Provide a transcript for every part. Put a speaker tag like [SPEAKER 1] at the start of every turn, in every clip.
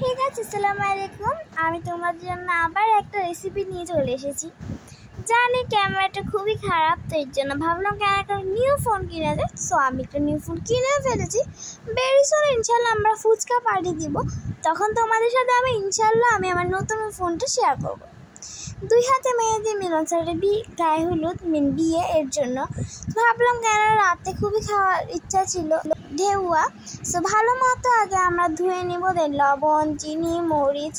[SPEAKER 1] ঠিক আছে, আসসালামু আলাইকুম। আমি তোমার জন্য আবার একটা রেসিপি নিয়ে চলে এসেছি। জানি ক্যামেরাটা খুবই খারাপ, তো এর জন্য ভাবলাম একটা নিউ ফোন কিনে যায়। সো আমি একটা নিউ ফোন কিনে ফেলেছি। ভেরি সুন ইনশাল্লাহ আমরা ফুচকা পার্টি দিব, তখন তোমাদের সাথে আমি আমার নতুন ফোনটা শেয়ার করবো। 2 হাতে মেহেদি মিলন সাথে গায়ে হলুদ বিয়ে এর জন্য ভাবলাম কেন রাতে খুবই খাওয়ার ইচ্ছা ছিল ঢেউয়া। সো ভালো মতো আগে আমরা ধুয়ে নেব, দেন লবণ চিনি মরিচ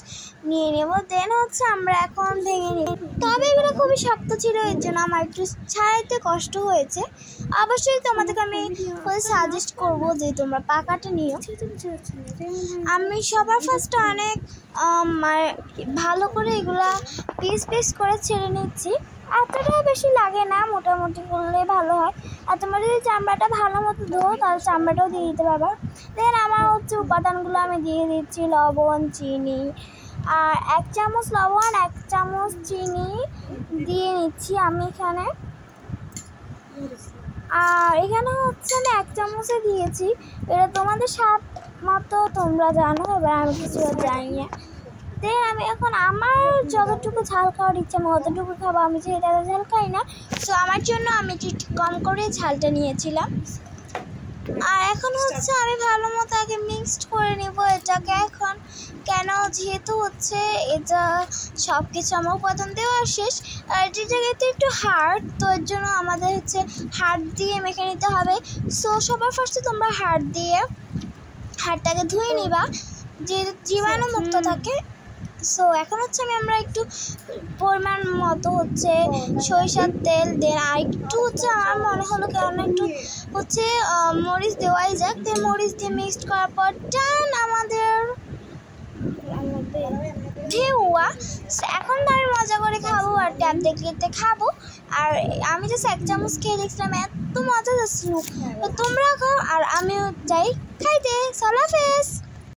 [SPEAKER 1] নিয়ে নেব, দেন আমরা এখন ভেঙে নিব। তবে এগুলো খুবই শক্ত ছিল, এর জন্য আমার একটু ছাড়াইতে কষ্ট হয়েছে। অবশ্যই তোমাদেরকে আমি সাজেস্ট করবো যে তোমরা পাকাটা নিও। আমি সবার ফার্স্টে অনেক ভালো করে এগুলা পিস করে ছেড়ে নিচ্ছি। এতটাও বেশি লাগে না, মোটামুটি করলে ভালো হয়। আর তোমরা যদি চামড়াটা ভালো মতো ধো তাহলে চামড়াটাও দিয়ে দিতে পারবা। দেন আমার উপাদানগুলো আমি দিয়ে দিচ্ছি লবণ চিনি, আর 1 চামচ লবণ 1 চামচ চিনি দিয়ে নিচ্ছি আমি এখানে। আর এখানে আমি 1 চামচে দিয়েছি, এটা তোমাদের স্বাদ মতো তোমরা জানো। এবার আমি কিছু জানি না। দেন আমি এখন আমার যতটুকু ঝাল খাওয়ার ইচ্ছা আমি অতটুকু খাবো। আমি যেহেতু এত ঝাল খাই না, তো আমার জন্য আমি একটু কম করে ঝালটা নিয়েছিলাম। আর এখন আমি ভালো মতো আগে মিক্সড করে নেব এটাকে। এখন কেন যেহেতু এটা সব কিছু আমার উপাদান দেওয়া শেষ, আর যে জায়গাতে একটু হার্ড, তো এর জন্য আমাদের হাত দিয়ে মেখে নিতে হবে। সো সবার ফার্স্টে তোমরা হাতটাকে ধুয়ে নিবা, যে জীবাণু মুক্ত থাকে। সো এখন আমরা একটু পরিমাণ মতো সরিষার তেল দেন, আর একটু আমার মনে হলো কেন একটু মরিচ দেওয়াই যাক। দেন মরিচ দিয়ে মিক্সড করার পর টান আমাদের ঢেউয়া। এখন তো আমি মজা করে খাবো আর ট্যাপ দেখতে খাবো। আর আমি 1 চামচ খেয়ে দেখছিলাম, এত মজা যাচ্ছিল। তো তোমরা খাও আর আমিও যাই খাইতে। আল্লাহ হাফেজ।